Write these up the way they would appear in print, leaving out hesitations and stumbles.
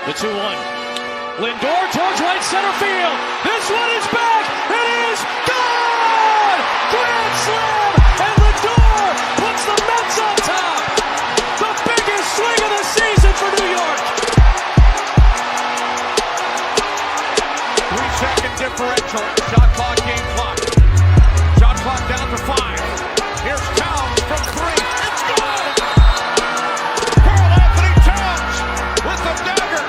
The 2-1. Lindor towards right center field. This one is back. It is gone! Grand slam! And Lindor puts the Mets on top. The biggest swing of the season for New York. 3-second differential. Shot clock, game clock. Shot clock down to 5. Here's Towns from 3. It's gone! Karl Anthony Towns with the dagger.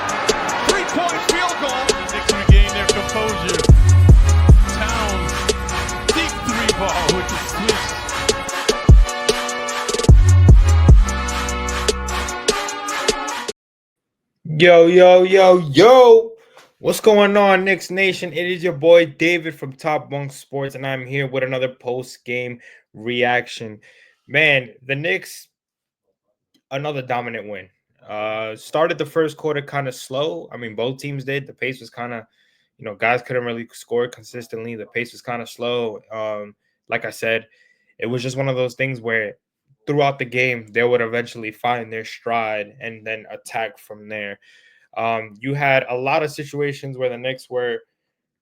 3-point field goal. Knicks regain their composure. Towns, deep 3-ball with the twist. Yo. What's going on, Knicks Nation? It is your boy David from Top Bunk Sports, and I'm here with another post-game reaction. Man, the Knicks, another dominant win. Started the first quarter kind of slow. I mean, both teams did. The pace was kind of, guys couldn't really score consistently. The pace was kind of slow. Like I said, it was just one of those things where throughout the game, they would eventually find their stride and then attack from there. You had a lot of situations where the Knicks were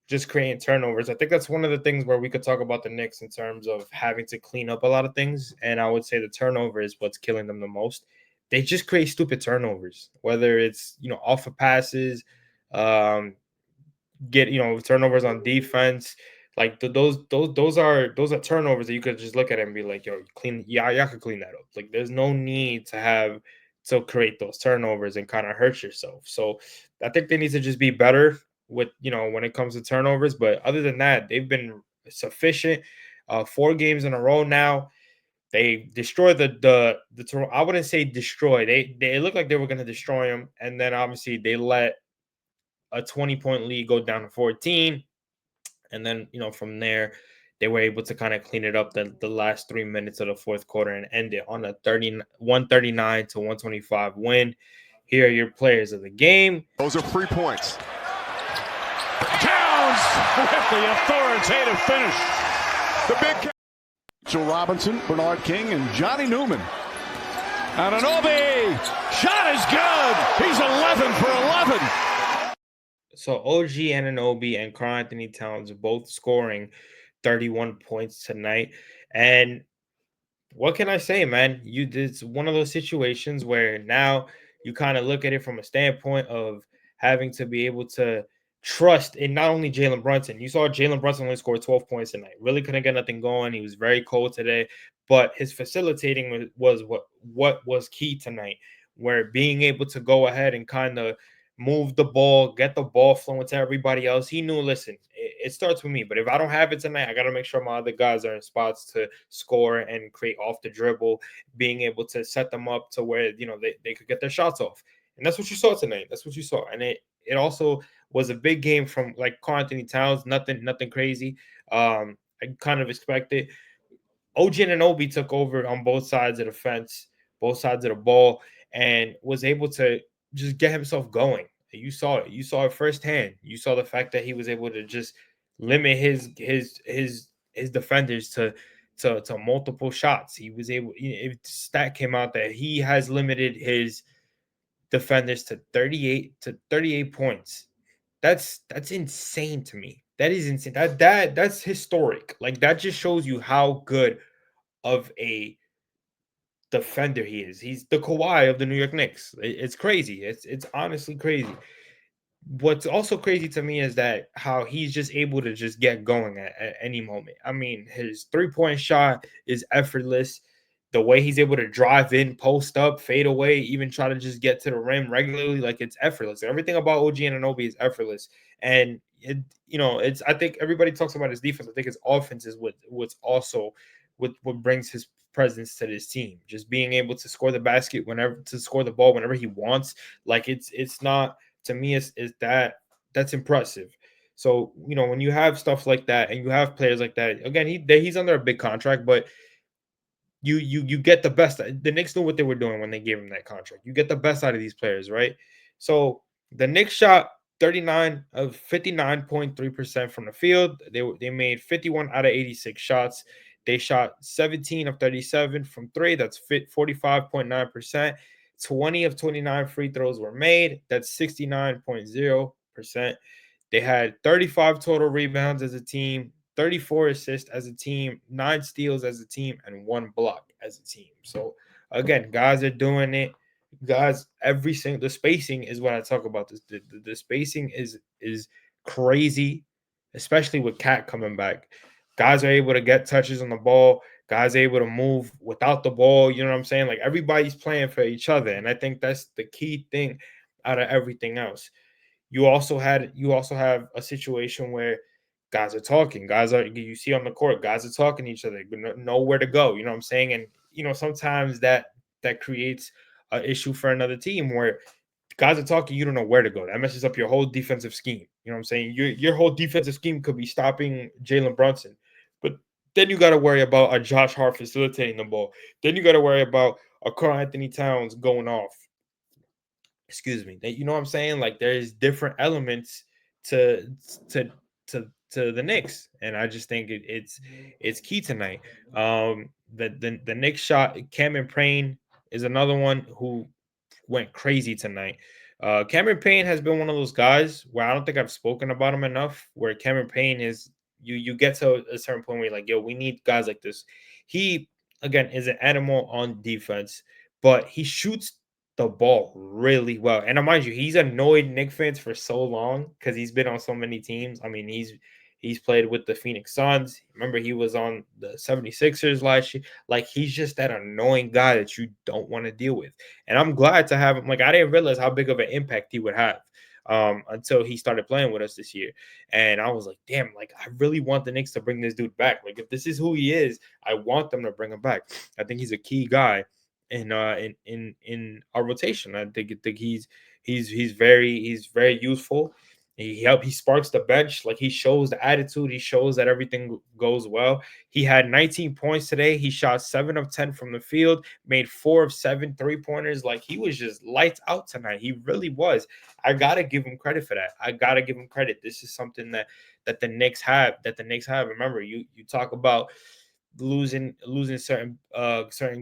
just creating turnovers. I think that's one of the things where we could talk about the Knicks in terms of having to clean up a lot of things. And I would say the turnover is what's killing them the most. They just create stupid turnovers, whether it's, off of passes, turnovers on defense. Like those are turnovers that you could just look at and be like, yo, y'all could clean that up. Like there's no need to create those turnovers and kind of hurt yourself. So I think they need to just be better with, when it comes to turnovers. But other than that, they've been sufficient. 4 games in a row now. They destroyed the Toronto. I wouldn't say destroy. They looked like they were going to destroy them, and then obviously they let a 20-point lead go down to 14, and then from there they were able to kind of clean it up the last 3 minutes of the fourth quarter and end it on a 139 to 125 win. Here are your players of the game. Those are free points. Towns with the authoritative finish. The big Mitchell Robinson, Bernard King, and Johnny Newman. Anunoby, shot is good. He's 11 for 11. So OG Anunoby and Karl Anthony Towns both scoring 31 points tonight. And what can I say, man? It's one of those situations where now you kind of look at it from a standpoint of having to be able to trust in not only Jalen Brunson. You saw Jalen Brunson only scored 12 points tonight. Really couldn't get nothing going. He was very cold today, but his facilitating was what was key tonight, where being able to go ahead and kind of move the ball, get the ball flowing to everybody else. He knew, listen, it starts with me, but if I don't have it tonight, I got to make sure my other guys are in spots to score and create off the dribble, being able to set them up to where, they could get their shots off. And that's what you saw tonight. That's what you saw. And it also was a big game from like Karl Anthony Towns, nothing crazy. I kind of expected. OG Anunoby took over on both sides of the fence, both sides of the ball, and was able to just get himself going. You saw it. You saw it firsthand. You saw the fact that he was able to just limit his defenders to multiple shots. He was able. Stat came out that he has limited his defenders to 38 points. That's insane to me. That is insane. That's historic. Like that just shows you how good of a defender he is. He's the Kawhi of the New York Knicks. It's crazy. It's honestly crazy. What's also crazy to me is that how he's just able to just get going at any moment. I mean, his 3-point shot is effortless. The way he's able to drive in, post up, fade away, even try to just get to the rim regularly, like it's effortless. Everything about OG Anunoby is effortless. And I think everybody talks about his defense. I think his offense is what's also what brings his presence to this team. Just being able to score the basket score the ball whenever he wants. Like it's not, to me, is that's impressive. So, when you have stuff like that and you have players like that, again, he's under a big contract, but you get the best. The Knicks knew what they were doing when they gave him that contract. You get the best out of these players, right? So the Knicks shot 59.3% from the field. They made 51 out of 86 shots. They shot 17 of 37 from 3. That's 45.9%. 20 of 29 free throws were made. That's 69.0%. They had 35 total rebounds as a team, 34 assists as a team, 9 steals as a team, and 1 block as a team. So again, guys are doing it. Guys, every single the spacing is what I talk about. The spacing is crazy, especially with Cat coming back. Guys are able to get touches on the ball. Guys are able to move without the ball. You know what I'm saying? Like everybody's playing for each other, and I think that's the key thing out of everything else. You also have a situation where guys are talking. Guys are you see on the court. Guys are talking to each other. Know where to go. You know what I'm saying? And sometimes that creates an issue for another team where guys are talking, you don't know where to go. That messes up your whole defensive scheme. You know what I'm saying? Your whole defensive scheme could be stopping Jalen Brunson, but then you got to worry about a Josh Hart facilitating the ball. Then you got to worry about a Karl Anthony Towns going off. Excuse me. You know what I'm saying? Like there's different elements to to to the Knicks, and I just think it's key tonight. The Knicks shot Cameron Payne is another one who went crazy tonight. Cameron Payne has been one of those guys where I don't think I've spoken about him enough. Where Cameron Payne is, you get to a certain point where you're like, yo, we need guys like this. He again is an animal on defense, but he shoots the ball really well. And mind you, he's annoyed Knicks fans for so long because he's been on so many teams. I mean, he's played with the Phoenix Suns. Remember, he was on the 76ers last year. Like, he's just that annoying guy that you don't want to deal with. And I'm glad to have him. Like, I didn't realize how big of an impact he would have until he started playing with us this year. And I was like, damn, like, I really want the Knicks to bring this dude back. Like, if this is who he is, I want them to bring him back. I think he's a key guy in our rotation. I think he's very useful. He sparks the bench. Like, he shows the attitude. He shows that everything goes well. He had 19 points today. He shot 7 of 10 from the field, made 4 of 7 3-pointers. Like, he was just lights out tonight. He really was. I gotta give him credit for that. I gotta give him credit. This is something that the Knicks have. Remember, you talk about losing certain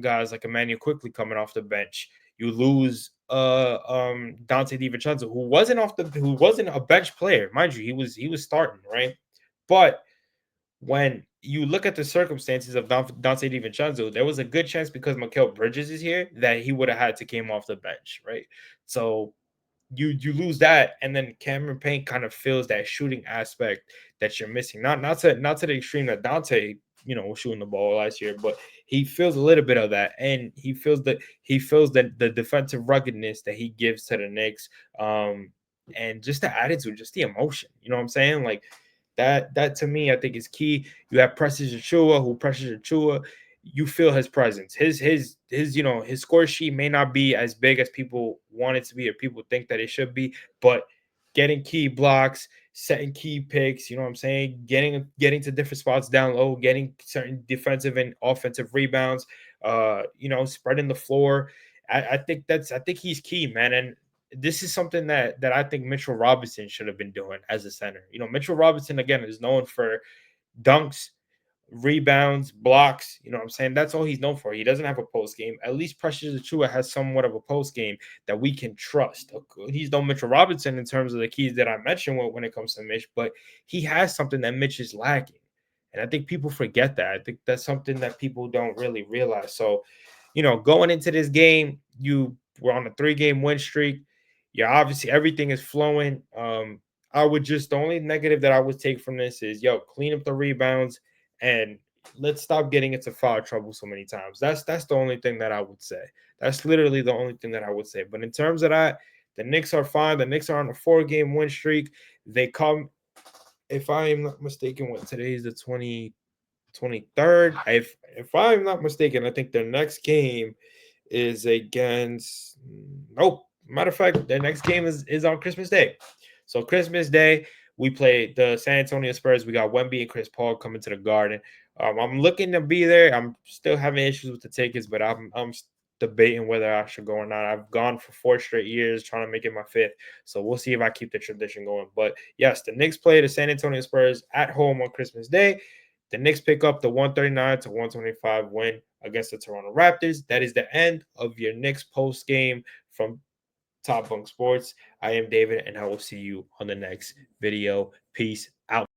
guys like Emmanuel Quickly coming off the bench. You lose Dante DiVincenzo, who wasn't a bench player, mind you. He was starting, right? But when you look at the circumstances of Dante DiVincenzo, there was a good chance because Mikal Bridges is here that he would have had to came off the bench, right? So you lose that, and then Cameron Payne kind of fills that shooting aspect that you're missing. Not to the extreme that Dante, was shooting the ball last year, but he feels a little bit of that, and he feels the defensive ruggedness that he gives to the Knicks, and just the attitude, just the emotion. You know what I'm saying? Like that to me, I think is key. You have Precious Achiuwa, who Precious Achiuwa, you feel his presence. His score sheet may not be as big as people want it to be or people think that it should be, but getting key blocks, setting key picks, you know what I'm saying? Getting to different spots down low, getting certain defensive and offensive rebounds, spreading the floor. I think he's key, man. And this is something that I think Mitchell Robinson should have been doing as a center. Mitchell Robinson, again, is known for dunks, rebounds, blocks. You know what I'm saying? That's all he's known for. He doesn't have a post game. At least Precious Achiuwa has somewhat of a post game that we can trust. He's no Mitchell Robinson in terms of the keys that I mentioned when it comes to Mitch, but he has something that Mitch is lacking. And I think people forget that. I think that's something that people don't really realize. So, going into this game, you were on a 3-game win streak. Yeah, obviously everything is flowing. The only negative that I would take from this is, clean up the rebounds and let's stop getting into foul trouble so many times. That's the only thing that I would say. That's literally the only thing that I would say. But in terms of that, the Knicks are fine. The Knicks are on a 4-game win streak. They come, if I am not mistaken, today is the 23rd. If I'm not mistaken, I think their next game is against matter of fact, their next game is on Christmas Day. So Christmas Day, we play the San Antonio Spurs. We got Wemby and Chris Paul coming to the Garden. I'm looking to be there. I'm still having issues with the tickets, but I'm debating whether I should go or not. I've gone for 4 straight years, trying to make it my 5th. So we'll see if I keep the tradition going. But yes, the Knicks play the San Antonio Spurs at home on Christmas Day. The Knicks pick up the 139-125 win against the Toronto Raptors. That is the end of your Knicks post game from Top Bunk Sports. I am David, and I will see you on the next video. Peace out.